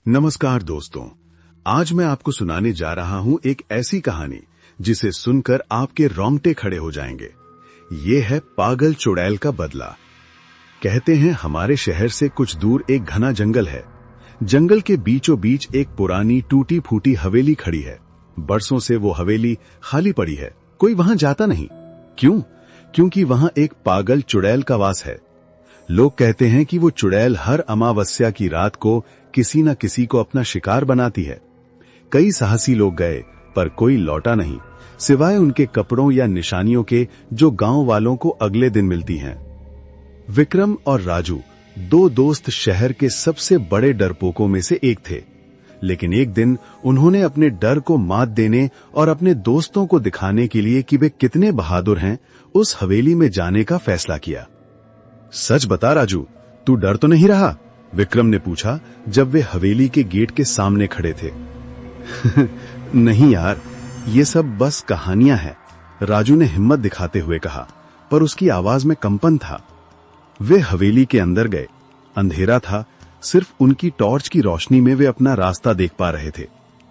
नमस्कार दोस्तों, आज मैं आपको सुनाने जा रहा हूं एक ऐसी कहानी जिसे सुनकर आपके रोंगटे खड़े हो जाएंगे। ये है पागल चुड़ैल का बदला। कहते हैं हमारे शहर से कुछ दूर एक घना जंगल है। जंगल के बीचों बीच एक पुरानी टूटी फूटी हवेली खड़ी है। बरसों से वो हवेली खाली पड़ी है, कोई वहां जाता नहीं। क्यों? क्योंकि वहां एक पागल चुड़ैल का वास है। लोग कहते हैं कि वो चुड़ैल हर अमावस्या की रात को किसी न किसी को अपना शिकार बनाती है। कई साहसी लोग गए पर कोई लौटा नहीं, सिवाय उनके कपड़ों या निशानियों के जो गांव वालों को अगले दिन मिलती हैं। विक्रम और राजू दो दोस्त शहर के सबसे बड़े डरपोकों में से एक थे। लेकिन एक दिन उन्होंने अपने डर को मात देने और अपने दोस्तों को दिखाने के लिए कि वे कितने बहादुर हैं, उस हवेली में जाने का फैसला किया। सच बता राजू, तू डर तो नहीं रहा? विक्रम ने पूछा जब वे हवेली के गेट के सामने खड़े थे। नहीं यार, ये सब बस कहानियां हैं, राजू ने हिम्मत दिखाते हुए कहा, पर उसकी आवाज में कंपन था। वे हवेली के अंदर गए। अंधेरा था, सिर्फ उनकी टॉर्च की रोशनी में वे अपना रास्ता देख पा रहे थे।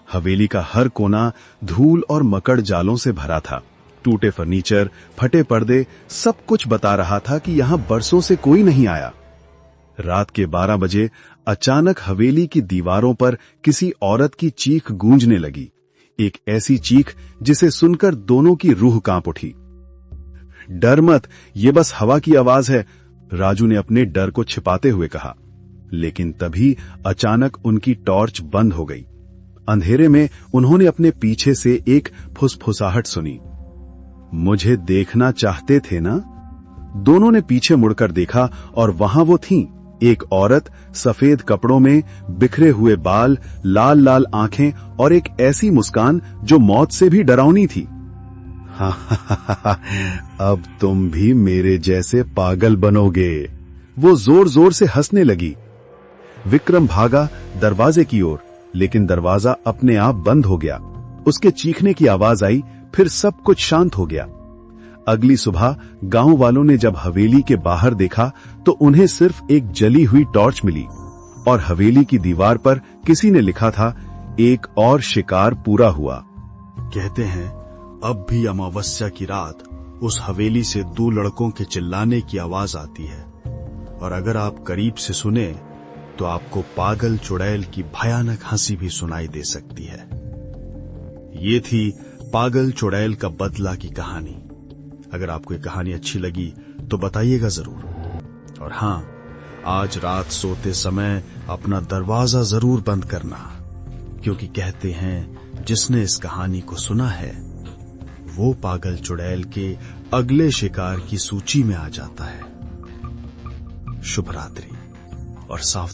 हवेली का हर कोना धूल और मकड़ जालों से भरा था। टूटे फर्नीचर, फटे पर्दे, सब कुछ बता रहा था कि यहां बरसों से कोई नहीं आया। रात के 12 बजे अचानक हवेली की दीवारों पर किसी औरत की चीख गूंजने लगी। एक ऐसी चीख जिसे सुनकर दोनों की रूह कांप उठी। डर मत, ये बस हवा की आवाज है, राजू ने अपने डर को छिपाते हुए कहा। लेकिन तभी अचानक उनकी टॉर्च बंद हो गई। अंधेरे में उन्होंने अपने पीछे से एक फुसफुसाहट सुनी। मुझे देखना चाहते थे ना? दोनों ने पीछे मुड़कर देखा और वहां वो थीं, एक औरत, सफेद कपड़ों में, बिखरे हुए बाल, लाल लाल आंखें और एक ऐसी मुस्कान जो मौत से भी डरावनी थी। अब तुम भी मेरे जैसे पागल बनोगे, वो जोर जोर से हंसने लगी। विक्रम भागा दरवाजे की ओर, लेकिन दरवाजा अपने आप बंद हो गया। उसके चीखने की आवाज आई, फिर सब कुछ शांत हो गया। अगली सुबह गांव वालों ने जब हवेली के बाहर देखा तो उन्हें सिर्फ एक जली हुई टॉर्च मिली और हवेली की दीवार पर किसी ने लिखा था, एक और शिकार पूरा हुआ। कहते हैं अब भी अमावस्या की रात उस हवेली से 2 लड़कों के चिल्लाने की आवाज आती है, और अगर आप करीब से सुने तो आपको पागल चुड़ैल की भयानक हंसी भी सुनाई दे सकती है। ये थी पागल चुड़ैल का बदला की कहानी। अगर आपको ये कहानी अच्छी लगी तो बताइएगा जरूर। और हां, आज रात सोते समय अपना दरवाजा जरूर बंद करना, क्योंकि कहते हैं जिसने इस कहानी को सुना है वो पागल चुड़ैल के अगले शिकार की सूची में आ जाता है। शुभ रात्रि और सावधान।